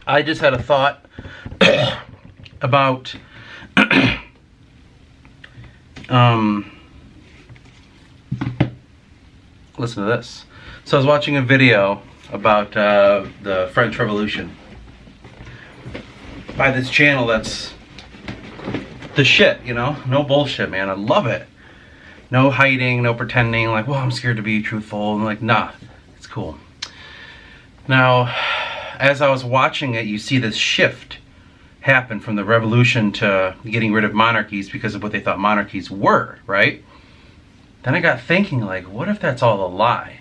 I just had a thought about listen to this. So I was watching a video about the French Revolution by this channel that's the shit, you know? No bullshit, man. I love it. No hiding, no pretending, like, well, I'm scared to be truthful. And like, nah, it's cool. Now, as I was watching it, you see this shift happen from the revolution to getting rid of monarchies because of what they thought monarchies were, right? Then I got thinking, like, what if that's all a lie?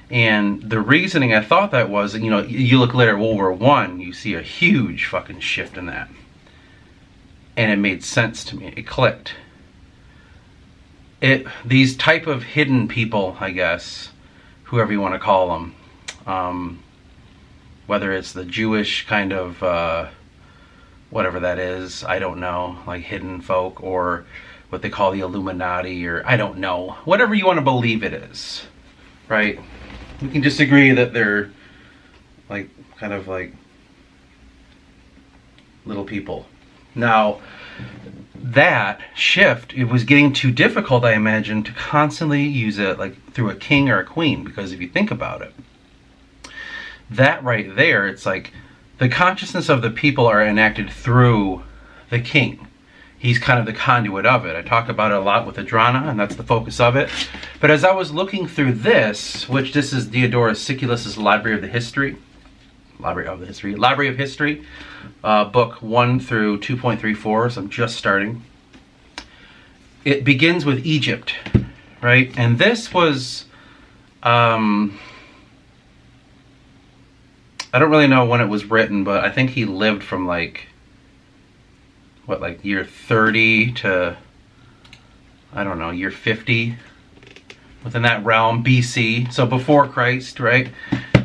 And the reasoning I thought that was, you know, you look later at World War I, you see a huge fucking shift in that. And it made sense to me. It clicked. These type of hidden people, I guess, whoever you want to call them, whether it's the Jewish kind of, whatever that is, I don't know, like hidden folk, or what they call the Illuminati, or I don't know, whatever you want to believe it is, right? We can just agree that they're like, kind of like little people. Now, that shift, it was getting too difficult, I imagine, to constantly use it like through a king or a queen, because if you think about it, that right there, it's like the consciousness of the people are enacted through the king. He's kind of the conduit of it. I talk about it a lot with Adrana, and that's the focus of it. But as I was looking through this, which this is Diodorus Siculus' Library of History, book 1 through 2.34, so I'm just starting. It begins with Egypt, right? And this was, I don't really know when it was written, but I think he lived from like, what, like year 30 to, I don't know, year 50, within that realm, BC, so before Christ, right?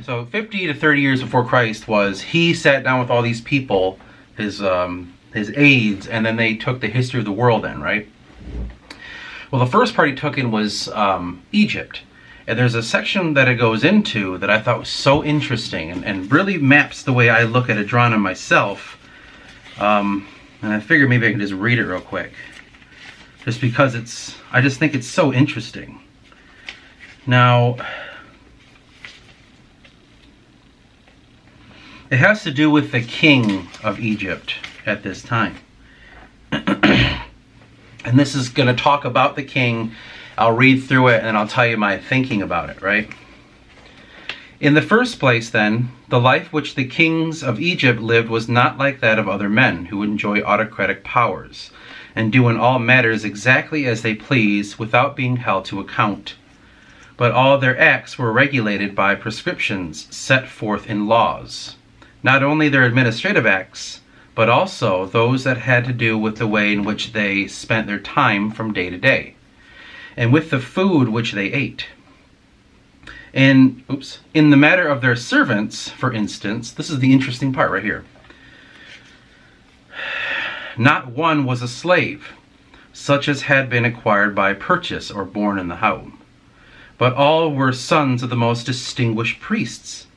So 50 to 30 years before Christ was, he sat down with all these people, his aides, and then they took the history of the world in, right? Well, the first part he took in was Egypt. And there's a section that it goes into that I thought was so interesting and really maps the way I look at Adrana myself. And I figured maybe I can just read it real quick. Just because I just think it's so interesting. Now, it has to do with the king of Egypt at this time. And this is going to talk about the king. I'll read through it and I'll tell you my thinking about it, right? In the first place, then, the life which the kings of Egypt lived was not like that of other men who enjoy autocratic powers and do in all matters exactly as they please without being held to account. But all their acts were regulated by prescriptions set forth in laws. Not only their administrative acts, but also those that had to do with the way in which they spent their time from day to day, and with the food which they ate. And, in the matter of their servants, for instance, this is the interesting part right here. Not one was a slave, such as had been acquired by purchase or born in the home, but all were sons of the most distinguished priests,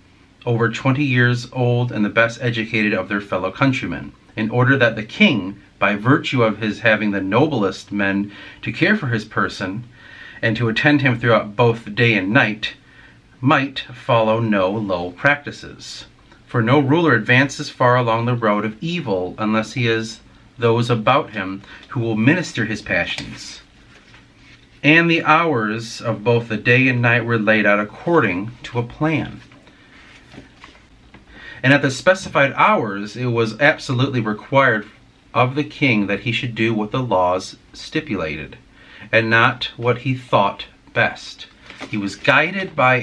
over 20 years old and the best educated of their fellow countrymen, in order that the king, by virtue of his having the noblest men to care for his person, and to attend him throughout both day and night, might follow no low practices. For no ruler advances far along the road of evil unless he has those about him who will minister his passions. And the hours of both the day and night were laid out according to a plan. And at the specified hours, it was absolutely required of the king that he should do what the laws stipulated, and not what he thought best. He was guided by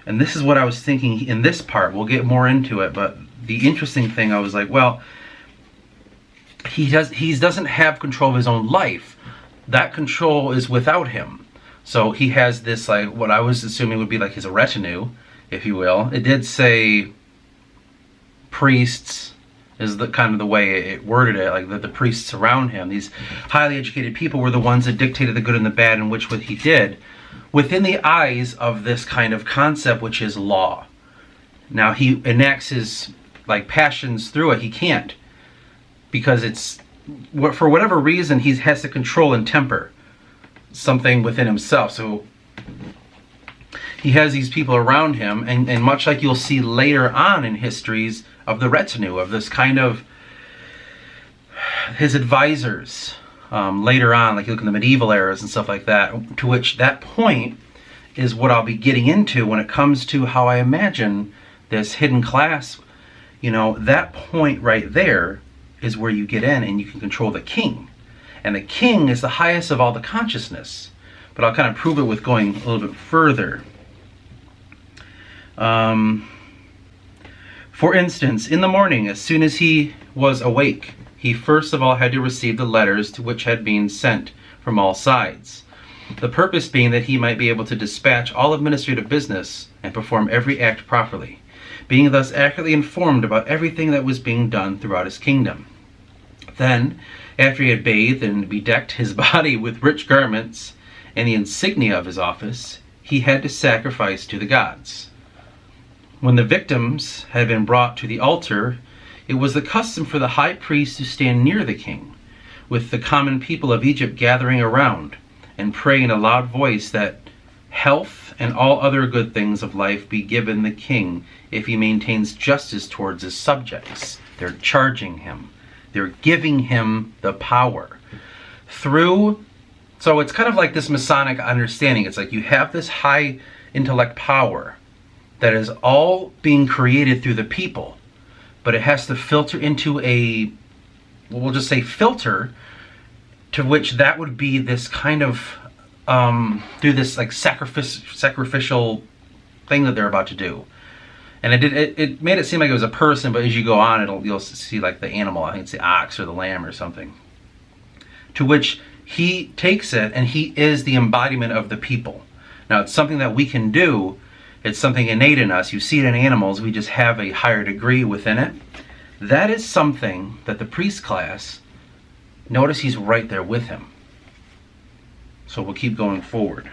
and this is what I was thinking in this part, we'll get more into it, but the interesting thing, I was like, well, he doesn't have control of his own life. That control is without him. So he has this, like, what I was assuming would be like his retinue, if you will. It did say priests is the kind of the way it worded it, like the priests around him, these highly educated people, were the ones that dictated the good and the bad, and which what he did within the eyes of this kind of concept, which is law. Now he enacts his like passions through it. He can't, because it's, for whatever reason, he has to control and temper something within himself. So he has these people around him, and much like you'll see later on in histories of the retinue, of this kind of his advisors later on, like you look in the medieval eras and stuff like that, to which that point is what I'll be getting into when it comes to how I imagine this hidden class. You know, that point right there is where you get in and you can control the king. And the king is the highest of all the consciousness. But I'll kind of prove it with going a little bit further. For instance, in the morning, as soon as he was awake, he first of all had to receive the letters to which had been sent from all sides. The purpose being that he might be able to dispatch all administrative business and perform every act properly, being thus accurately informed about everything that was being done throughout his kingdom. Then, after he had bathed and bedecked his body with rich garments and the insignia of his office, he had to sacrifice to the gods. When the victims had been brought to the altar, it was the custom for the high priest to stand near the king, with the common people of Egypt gathering around, and pray in a loud voice that health and all other good things of life be given the king if he maintains justice towards his subjects. They're charging him. They're giving him the power. So it's kind of like this Masonic understanding. It's like you have this high intellect power that is all being created through the people, but it has to filter into a, we'll just say filter, to which that would be this kind of, through this like sacrificial thing that they're about to do. And it made it seem like it was a person, but as you go on, you'll see like the animal. I think it's the ox or the lamb or something. To which he takes it, and he is the embodiment of the people. Now, it's something that we can do. It's something innate in us. You see it in animals. We just have a higher degree within it. That is something that the priest class, notice he's right there with him. So we'll keep going forward.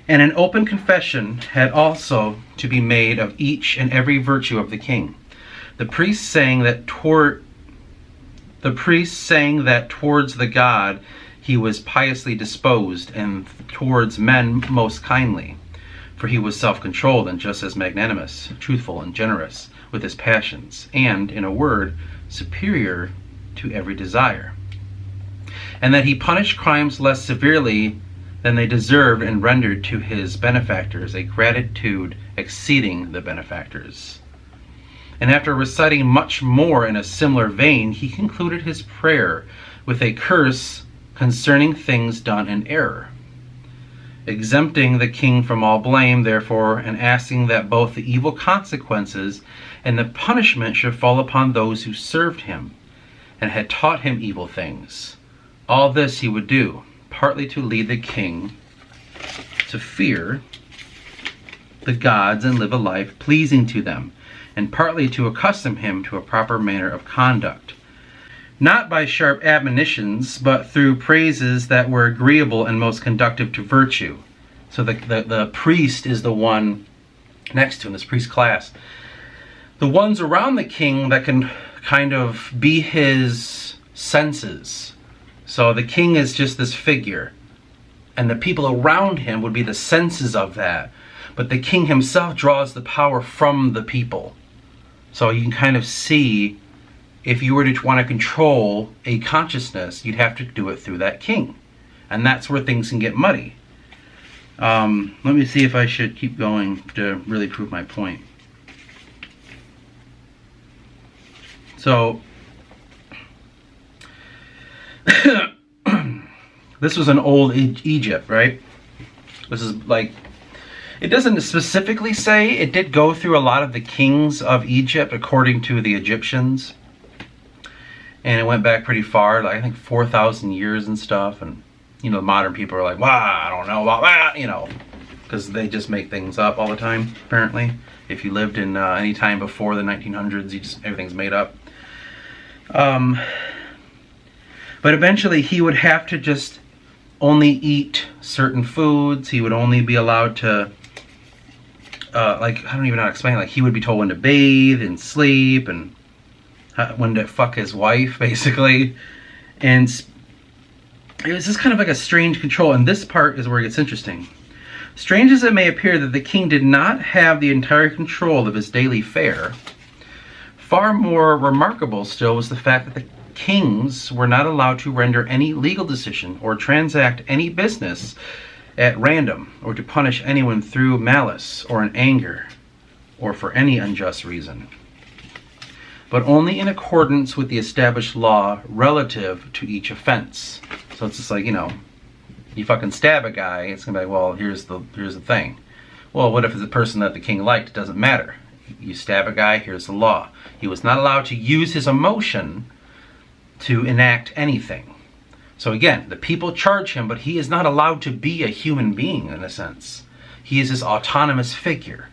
And an open confession had also to be made of each and every virtue of the king. The priest saying that towards the god he was piously disposed, and towards men most kindly, for he was self-controlled and just as magnanimous, truthful and generous with his passions, and, in a word, superior to every desire. And that he punished crimes less severely than they deserved, and rendered to his benefactors a gratitude exceeding the benefactors. And after reciting much more in a similar vein, he concluded his prayer with a curse concerning things done in error, exempting the king from all blame, therefore, and asking that both the evil consequences and the punishment should fall upon those who served him and had taught him evil things. All this he would do, partly to lead the king to fear the gods and live a life pleasing to them, and partly to accustom him to a proper manner of conduct, not by sharp admonitions, but through praises that were agreeable and most conductive to virtue. So the priest is the one next to him, this priest class. The ones around the king that can kind of be his senses. So the king is just this figure, and the people around him would be the senses of that. But the king himself draws the power from the people. So you can kind of see, if you were to want to control a consciousness, you'd have to do it through that king. And that's where things can get muddy. Let me see if I should keep going to really prove my point. So, this was an old Egypt, right? This is like, it doesn't specifically say, it did go through a lot of the kings of Egypt according to the Egyptians. And it went back pretty far, like I think 4,000 years and stuff. And, you know, modern people are like, wow, I don't know about that, you know, because they just make things up all the time, apparently. If you lived in any time before the 1900s, everything's made up. But eventually he would have to just only eat certain foods. He would only be allowed to like, I don't even know how to explain, like he would be told when to bathe and sleep and when to fuck his wife, basically. And it was just kind of like a strange control, and this part is where it gets interesting. Strange as it may appear that the king did not have the entire control of his daily fare, far more remarkable still was the fact that the kings were not allowed to render any legal decision or transact any business at random, or to punish anyone through malice or in anger or for any unjust reason, but only in accordance with the established law relative to each offense. So it's just like, you know, you fucking stab a guy, it's gonna be like, well, here's the thing. Well, what if it's a person that the king liked? It doesn't matter. You stab a guy, here's the law. He was not allowed to use his emotion to enact anything. So again, the people charge him, but he is not allowed to be a human being in a sense. He is this autonomous figure.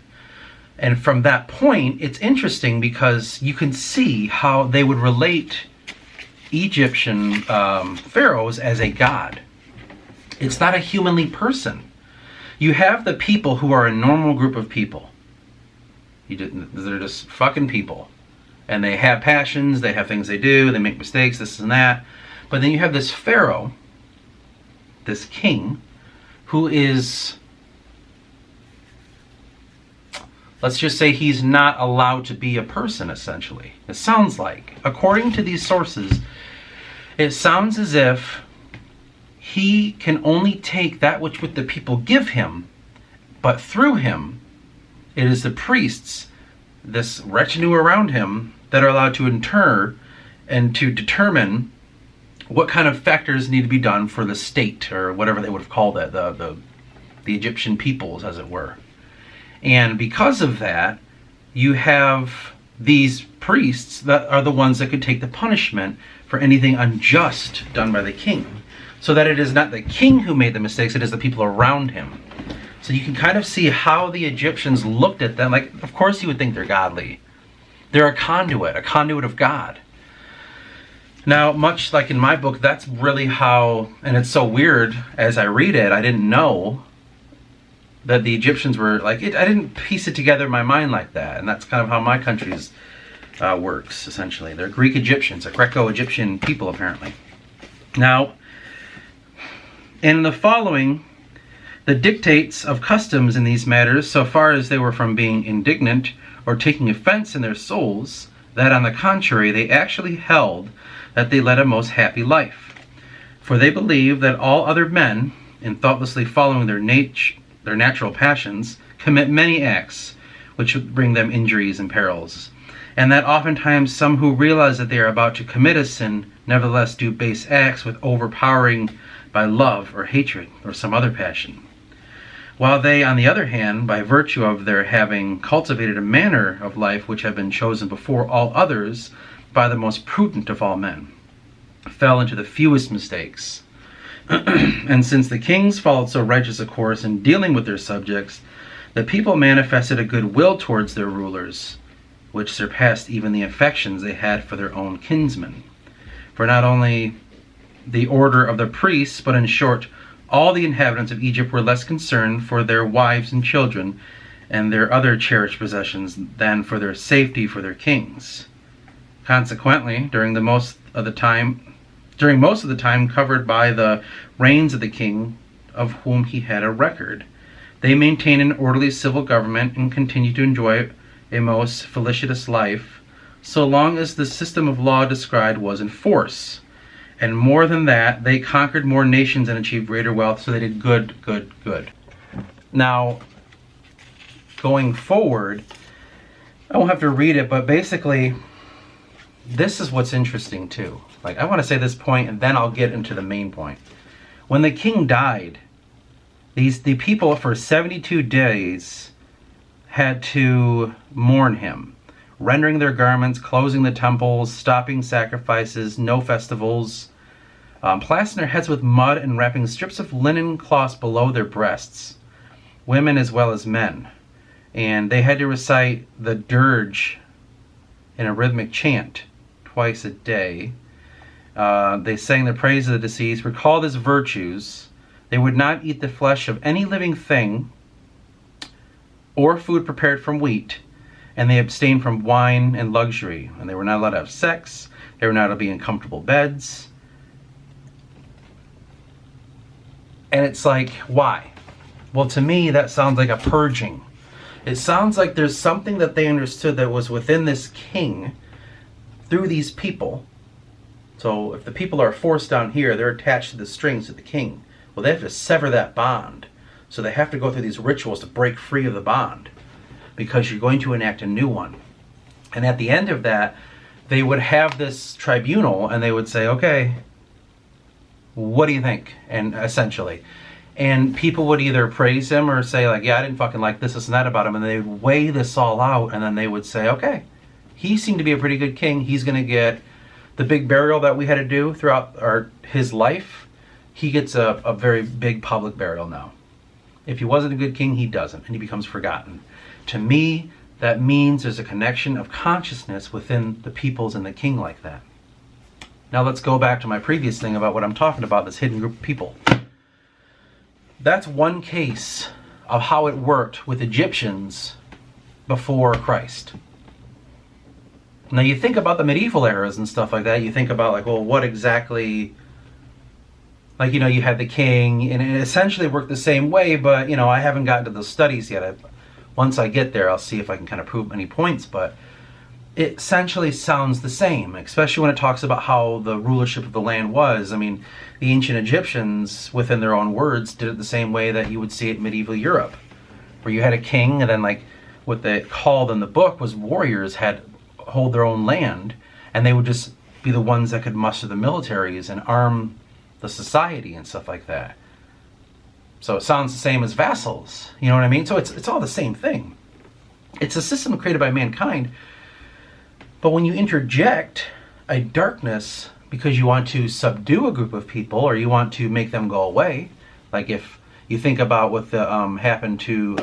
And from that point, it's interesting because you can see how they would relate Egyptian pharaohs as a god. It's not a humanly person. You have the people who are a normal group of people. They're just fucking people. And they have passions, they have things they do, they make mistakes, this and that. But then you have this pharaoh, this king, who is, let's just say he's not allowed to be a person, essentially. It sounds like, according to these sources, it sounds as if he can only take that which the people give him, but through him, it is the priests, this retinue around him, that are allowed to inter and to determine what kind of factors need to be done for the state, or whatever they would have called it, the Egyptian peoples, as it were. And because of that, you have these priests that are the ones that could take the punishment for anything unjust done by the king. So that it is not the king who made the mistakes, it is the people around him. So you can kind of see how the Egyptians looked at them. Like, of course you would think they're godly. They're a conduit of God. Now, much like in my book, that's really how, and it's so weird, as I read it, I didn't know that the Egyptians were like, I didn't piece it together in my mind like that. And that's kind of how my country's works, essentially. They're Greek Egyptians, a Greco-Egyptian people, apparently. Now, in the following, the dictates of customs in these matters, so far as they were from being indignant or taking offense in their souls, that on the contrary, they actually held that they led a most happy life. For they believed that all other men, in thoughtlessly following their natural passions, commit many acts which would bring them injuries and perils, and that oftentimes some who realize that they are about to commit a sin nevertheless do base acts with overpowering by love or hatred or some other passion. While they, on the other hand, by virtue of their having cultivated a manner of life which had been chosen before all others by the most prudent of all men, fell into the fewest mistakes. And since the kings followed so righteous a course in dealing with their subjects, the people manifested a good will towards their rulers, which surpassed even the affections they had for their own kinsmen. For not only the order of the priests, but in short, all the inhabitants of Egypt were less concerned for their wives and children and their other cherished possessions than for their safety for their kings. Consequently, during most of the time covered by the reigns of the king of whom he had a record, they maintained an orderly civil government and continued to enjoy a most felicitous life, so long as the system of law described was in force. And more than that, they conquered more nations and achieved greater wealth, so they did good. Now, going forward, I won't have to read it, but basically, this is what's interesting too. Like, I want to say this point, and then I'll get into the main point. When the king died, the people for 72 days had to mourn him, rendering their garments, closing the temples, stopping sacrifices, no festivals, plastering their heads with mud and wrapping strips of linen cloths below their breasts, women as well as men. And they had to recite the dirge in a rhythmic chant twice a day. They sang the praise of the deceased, recalled his virtues. They would not eat the flesh of any living thing or food prepared from wheat, and they abstained from wine and luxury, and they were not allowed to have sex, they were not allowed to be in comfortable beds. And it's like, why? Well, to me, that sounds like a purging. It sounds like there's something that they understood that was within this king through these people. So if the people are forced down here, they're attached to the strings of the king. Well, they have to sever that bond. So they have to go through these rituals to break free of the bond, because you're going to enact a new one. And at the end of that, they would have this tribunal and they would say, okay, what do you think? And essentially, and people would either praise him or say like, yeah, I didn't fucking like this and that about him. And they would weigh this all out, and then they would say, okay, he seemed to be a pretty good king. He's going to get the big burial that we had to do throughout his life. He gets a very big public burial now. If he wasn't a good king, he doesn't, and he becomes forgotten. To me, that means there's a connection of consciousness within the peoples and the king like that. Now let's go back to my previous thing about what I'm talking about, this hidden group of people. That's one case of how it worked with Egyptians before Christ. Now you think about the medieval eras and stuff like that, you think about like, well, what exactly, like, you know, you had the king, and it essentially worked the same way, but, you know, I haven't gotten to the studies yet. Once I get there, I'll see if I can kind of prove any points, but it essentially sounds the same, especially when it talks about how the rulership of the land was. I mean, the ancient Egyptians, within their own words, did it the same way that you would see it in medieval Europe, where you had a king, and then like what they called in the book was warriors had hold their own land, and they would just be the ones that could muster the militaries and arm the society and stuff like that. So it sounds the same as vassals, you know what I mean? So it's all the same thing. It's a system created by mankind, but when you interject a darkness because you want to subdue a group of people or you want to make them go away, like if you think about what happened to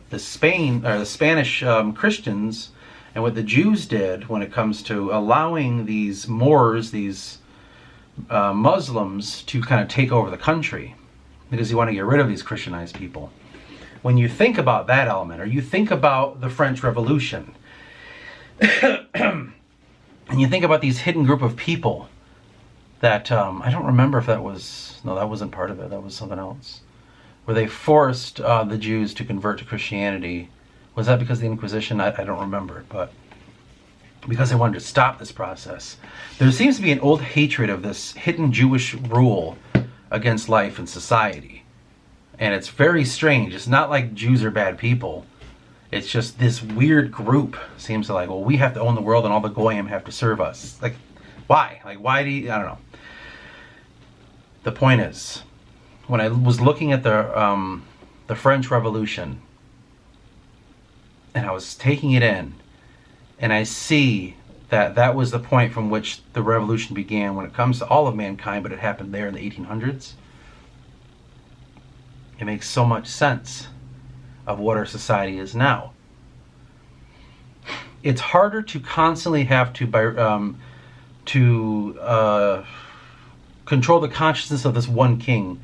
the Spanish Christians and what the Jews did when it comes to allowing these Moors, these Muslims, to kind of take over the country, because you want to get rid of these Christianized people. When you think about that element, or you think about the French Revolution, and you think about these hidden group of people that, I don't remember if that was, no, that wasn't part of it, that was something else, where they forced the Jews to convert to Christianity. Was that because of the Inquisition? I don't remember, but because they wanted to stop this process. There seems to be an old hatred of this hidden Jewish rule against life and society. And it's very strange. It's not like Jews are bad people. It's just this weird group seems to like, well, we have to own the world and all the Goyim have to serve us. Like, why? Like, why do you, I don't know. The point is, when I was looking at the French Revolution, and I was taking it in, and I see that that was the point from which the revolution began when it comes to all of mankind, but it happened there in the 1800s. It makes so much sense of what our society is now. It's harder to constantly have to control the consciousness of this one king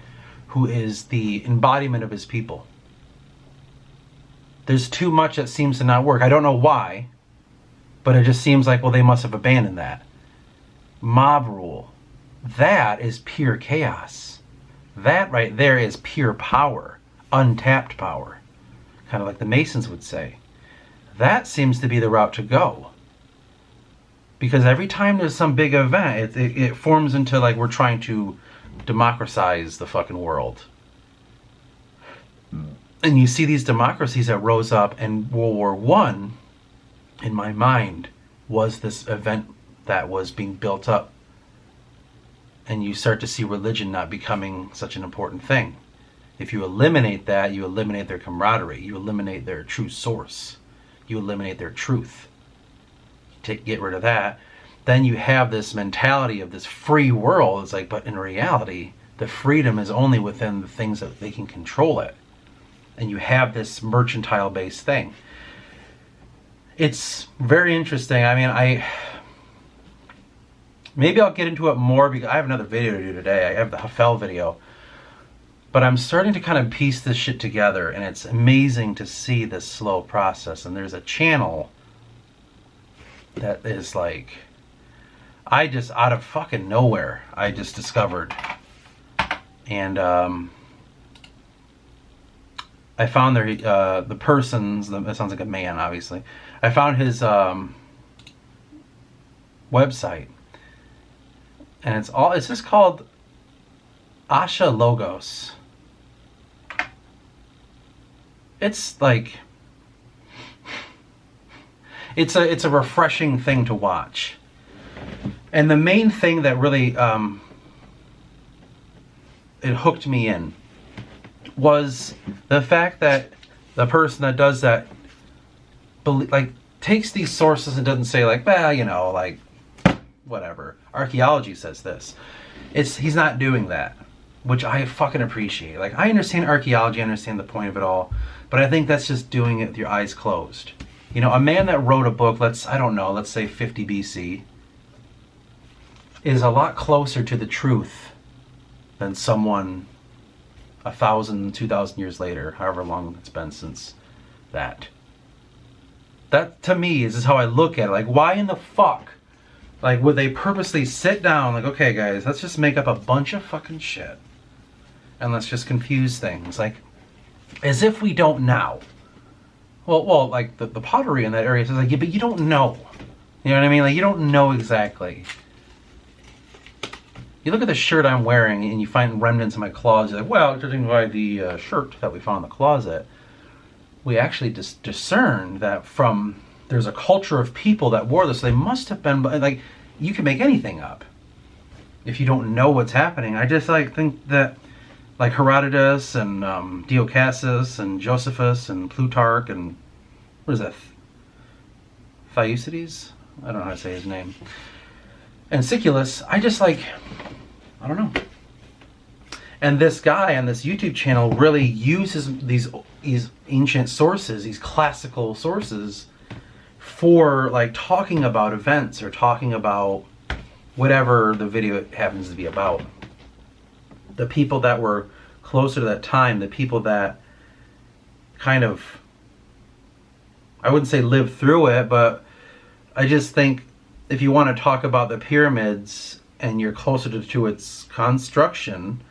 who is the embodiment of his people. There's too much that seems to not work. I don't know why, but it just seems like, well, they must have abandoned that. Mob rule. That is pure chaos. That right there is pure power. Untapped power. Kind of like the Masons would say. That seems to be the route to go. Because every time there's some big event, it forms into like we're trying to democratize the fucking world. And you see these democracies that rose up, and World War I, in my mind, was this event that was being built up. And you start to see religion not becoming such an important thing. If you eliminate that, you eliminate their camaraderie. You eliminate their true source. You eliminate their truth. Get rid of that. Then you have this mentality of this free world. It's like, but in reality, the freedom is only within the things that they can control it. And you have this mercantile-based thing. It's very interesting. I mean, maybe I'll get into it more because I have another video to do today. I have the Hafel video. But I'm starting to kind of piece this shit together, and it's amazing to see this slow process. And there's a channel that is like, I just, out of fucking nowhere, I just discovered. And I found the person's, it sounds like a man, obviously. I found his website. And it's just called Asha Logos. It's like, it's a refreshing thing to watch. And the main thing that really it hooked me in was the fact that the person that does that like takes these sources and doesn't say like, well, you know, like whatever, archaeology says this. He's not doing that, which I fucking appreciate. Like, I understand archaeology, I understand the point of it all, but I think that's just doing it with your eyes closed. You know, a man that wrote a book, let's say 50 BC, is a lot closer to the truth than someone 1,000, 2,000 years later, however long it's been since that. That, to me, is how I look at it. Like, why in the fuck, like, would they purposely sit down, like, okay, guys, let's just make up a bunch of fucking shit, and let's just confuse things, like, as if we don't now. Well, like, the pottery in that area says, like, yeah, but you don't know. You know what I mean? Like, you don't know exactly. You look at the shirt I'm wearing and you find remnants in my closet. Like, well, judging by the shirt that we found in the closet, we actually discerned that there's a culture of people that wore this. So they must have been, like, you can make anything up if you don't know what's happening. I just think that, like, Herodotus and Diocassus and Josephus and Plutarch and what is that? Thucydides? I don't know how to say his name. And Siculus, I don't know. And this guy on this YouTube channel really uses these ancient sources, these classical sources, for like talking about events or talking about whatever the video happens to be about. The people that were closer to that time, the people that kind of, I wouldn't say lived through it, but I just think if you want to talk about the pyramids and you're closer to its construction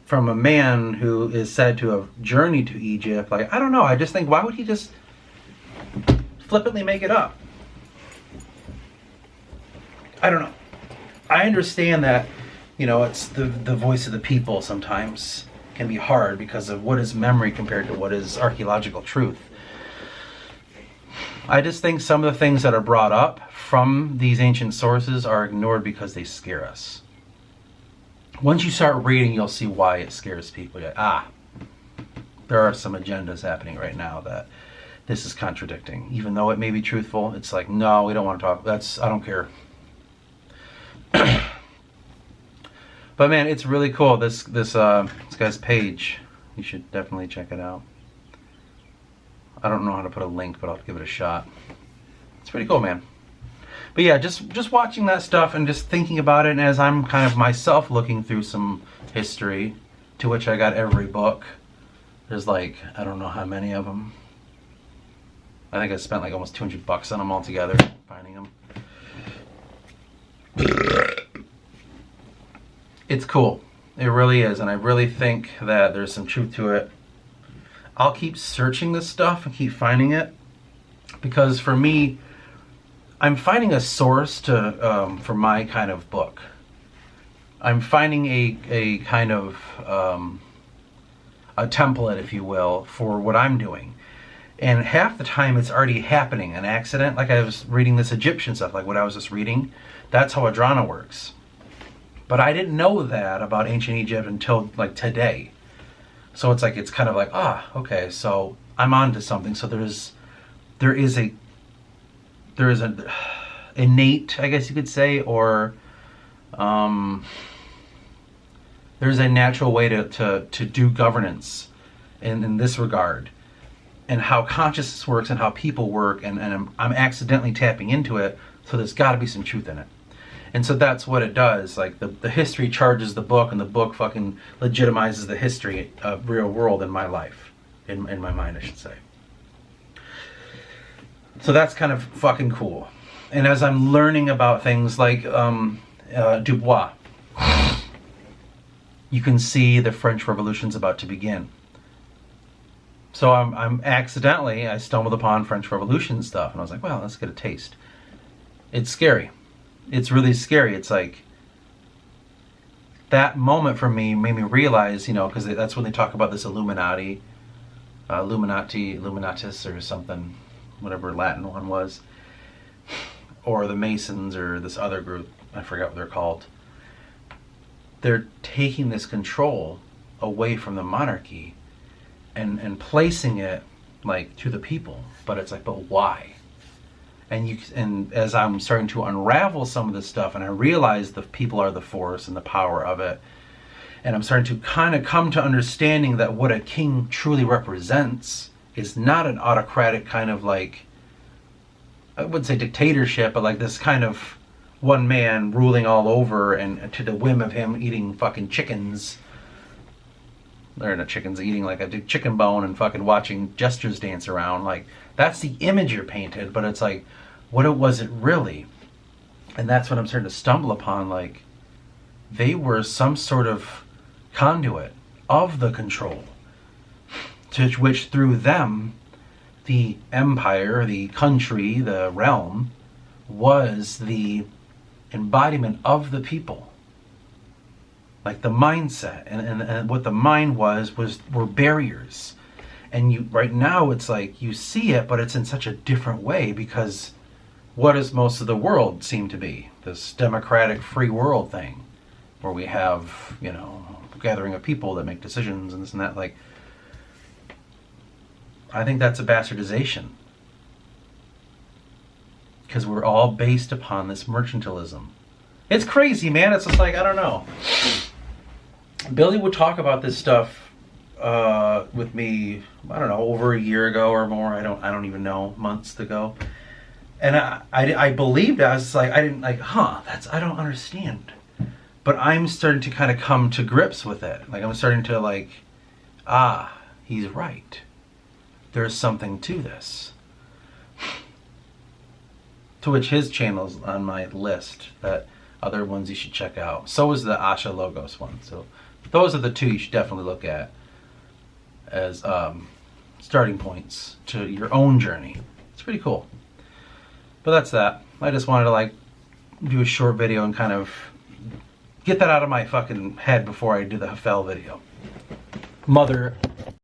from a man who is said to have journeyed to Egypt, like, I don't know, I just think, why would he just flippantly make it up? I don't know. I understand that, you know, it's the voice of the people sometimes can be hard because of what is memory compared to what is archaeological truth. I just think some of the things that are brought up from these ancient sources are ignored because they scare us. Once you start reading, you'll see why it scares people. You're like, there are some agendas happening right now that this is contradicting. Even though it may be truthful, it's like, no, we don't want to talk. I don't care. But man, it's really cool. This guy's page, you should definitely check it out. I don't know how to put a link, but I'll give it a shot. It's pretty cool, man. But yeah, just watching that stuff and just thinking about it, and as I'm kind of myself looking through some history, to which I got every book. There's like, I don't know how many of them. I think I spent like almost $200 on them all together, finding them. It's cool. It really is, and I really think that there's some truth to it. I'll keep searching this stuff and keep finding it, because for me, I'm finding a source to for my kind of book. I'm finding a kind of a template, if you will, for what I'm doing. And half the time it's already happening, an accident. Like I was reading this Egyptian stuff, like what I was just reading. That's how Adrana works. But I didn't know that about ancient Egypt until like today. So it's like, it's kind of like, okay, so I'm onto something. So there is an innate, I guess you could say, or there's a natural way to do governance in this regard, and how consciousness works and how people work, and I'm accidentally tapping into it, so there's got to be some truth in it. And so that's what it does. Like the history charges the book, and the book fucking legitimizes the history of real world in my life, in my mind, I should say. So that's kind of fucking cool. And as I'm learning about things like Dubois, you can see the French Revolution's about to begin. So I'm accidentally, I stumbled upon French Revolution stuff, and I was like, well, let's get a taste. It's scary. It's really scary. It's like, that moment for me made me realize, you know, because that's when they talk about this Illuminatus or something, whatever Latin one was, or the Masons or this other group, I forgot what they're called. They're taking this control away from the monarchy and placing it like to the people. But it's like, but why? And as I'm starting to unravel some of this stuff, and I realize the people are the force and the power of it, and I'm starting to kind of come to understanding that what a king truly represents is not an autocratic kind of like, I wouldn't say dictatorship, but like this kind of one man ruling all over and to the whim of him eating fucking chickens. They're not chickens, eating like a chicken bone and fucking watching jesters dance around. Like, that's the image you're painted, but it's like, what was it really? And that's what I'm starting to stumble upon. Like, they were some sort of conduit of the control, to which through them, the empire, the country, the realm, was the embodiment of the people. Like the mindset, and what the mind were barriers. And you right now it's like you see it, but it's in such a different way, because what does most of the world seem to be? This democratic free world thing, where we have, you know, a gathering of people that make decisions and this and that. Like, I think that's a bastardization, because we're all based upon this mercantilism. It's crazy, man. It's just like, I don't know. Billy would talk about this stuff with me, I don't know, over a year ago or more. I don't even know, months ago. And I believed it. I was like, I didn't like, I don't understand. But I'm starting to kind of come to grips with it. Like, I'm starting to like, he's right. There's something to this. To which his channel's on my list, that other ones you should check out. So is the Asha Logos one. So those are the two you should definitely look at as starting points to your own journey. It's pretty cool. But that's that. I just wanted to like do a short video and kind of get that out of my fucking head before I do the Hafel video. Mother